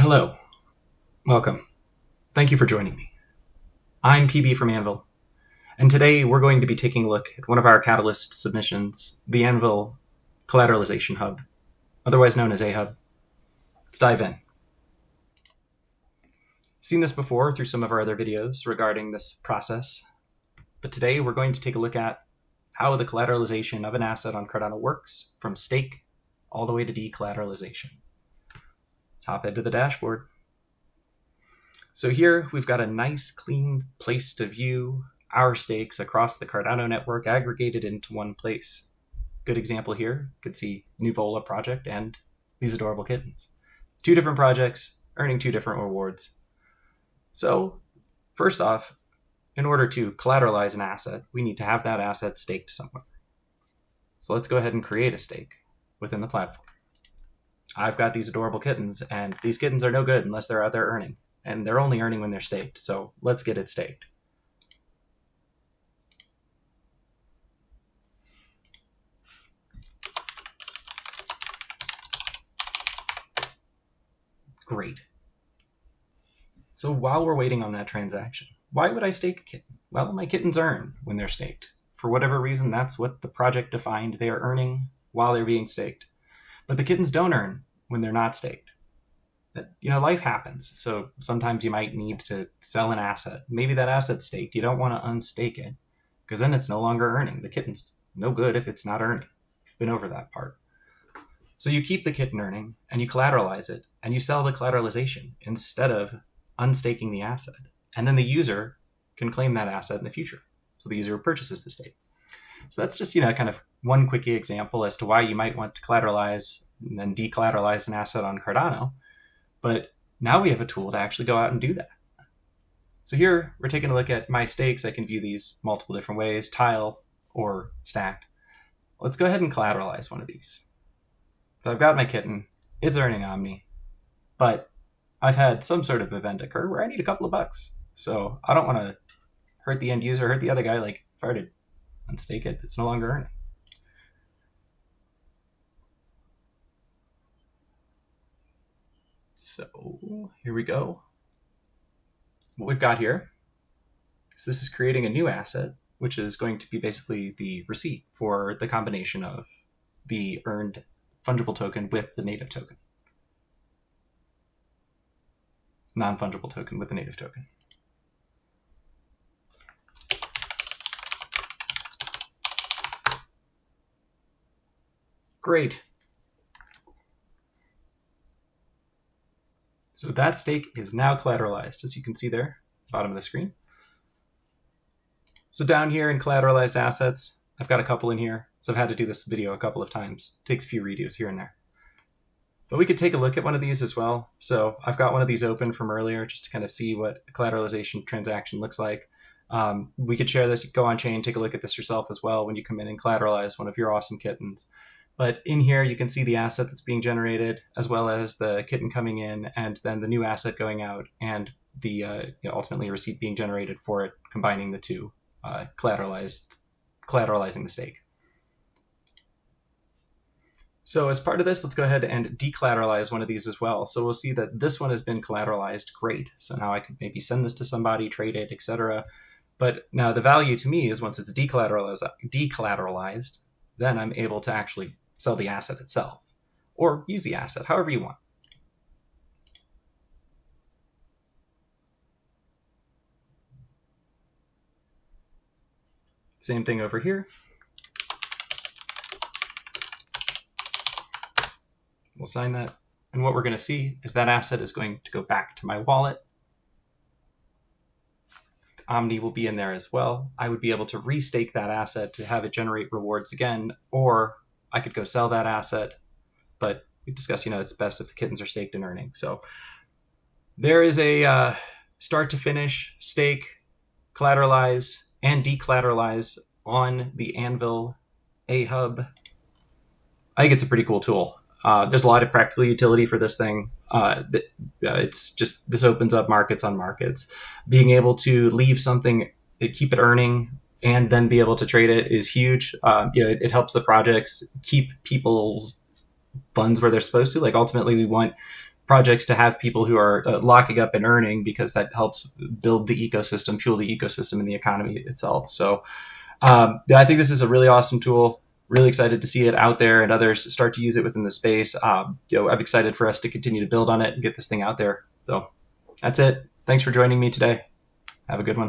Hello, welcome. Thank you for joining me. I'm PB from Anvil, and today we're going to be taking a look at one of our Catalyst submissions, the Anvil Collateralization Hub, otherwise known as A-Hub. Let's dive in. Seen this before through some of our other videos regarding this process, but today we're going to take a look at how the collateralization of an asset on Cardano works from stake all the way to de-collateralization. Let's hop into the dashboard. So here we've got a nice clean place to view our stakes across the Cardano network aggregated into one place. Good example here, you could see Nuvola project and these adorable kittens. Two different projects earning two different rewards. So first off, in order to collateralize an asset, we need to have that asset staked somewhere. So let's go ahead and create a stake within the platform. I've got these adorable kittens, and these kittens are no good unless they're out there earning. And they're only earning when they're staked. So let's get it staked. Great. So while we're waiting on that transaction, why would I stake a kitten? Well, my kittens earn when they're staked. For whatever reason, that's what the project defined they are earning while they're being staked. But the kittens don't earn when they're not staked. Life happens. So sometimes you might need to sell an asset. Maybe that asset's staked. You don't want to unstake it because then it's no longer earning. The kitten's no good if it's not earning. We've been over that part. So you keep the kitten earning and you collateralize it and you sell the collateralization instead of unstaking the asset. And then the user can claim that asset in the future. So the user purchases the stake. So that's just, kind of one quick example as to why you might want to collateralize and then de-collateralize an asset on Cardano. But now we have a tool to actually go out and do that. So here we're taking a look at my stakes. I can view these multiple different ways, tile or stacked. Let's go ahead and collateralize one of these. So I've got my kitten, it's earning on me, but I've had some sort of event occur where I need a couple of bucks. So I don't want to hurt the end user, hurt the other guy. Like if I were to unstake it, it's no longer earning. So here we go. What we've got here is this is creating a new asset, which is going to be basically the receipt for the combination of the earned fungible token with the native token. Non-fungible token with the native token. Great. So that stake is now collateralized, as you can see there, bottom of the screen. So down here in collateralized assets, I've got a couple in here. So I've had to do this video a couple of times. It takes a few redos here and there. But we could take a look at one of these as well. So I've got one of these open from earlier just to kind of see what a collateralization transaction looks like. We could share this, go on chain, take a look at this yourself as well when you come in and collateralize one of your awesome kittens. But in here, you can see the asset that's being generated, as well as the kitten coming in, and then the new asset going out, and the ultimately a receipt being generated for it, combining the two, collateralizing the stake. So as part of this, let's go ahead and de-collateralize one of these as well. So we'll see that this one has been collateralized. Great. So now I could maybe send this to somebody, trade it, etc. But now the value to me is once it's de-collateralized, then I'm able to actually sell the asset itself or use the asset, however you want. Same thing over here. We'll sign that. And what we're going to see is that asset is going to go back to my wallet. Omni will be in there as well. I would be able to restake that asset to have it generate rewards again, or I could go sell that asset. But we discussed, it's best if the kittens are staked and earning. So there is a start to finish stake, collateralize, and de-collateralize on the Anvil A-Hub. I think it's a pretty cool tool. There's a lot of practical utility for this thing. It's just, this opens up markets on markets. Being able to leave something, keep it earning, and then be able to trade it is huge. It helps the projects keep people's funds where they're supposed to. Like ultimately we want projects to have people who are locking up and earning, because that helps build the ecosystem, fuel the ecosystem and the economy itself. So yeah, I think this is a really awesome tool. Really excited to see it out there and others start to use it within the space. I'm excited for us to continue to build on it and get this thing out there. So that's it. Thanks for joining me today. Have a good one.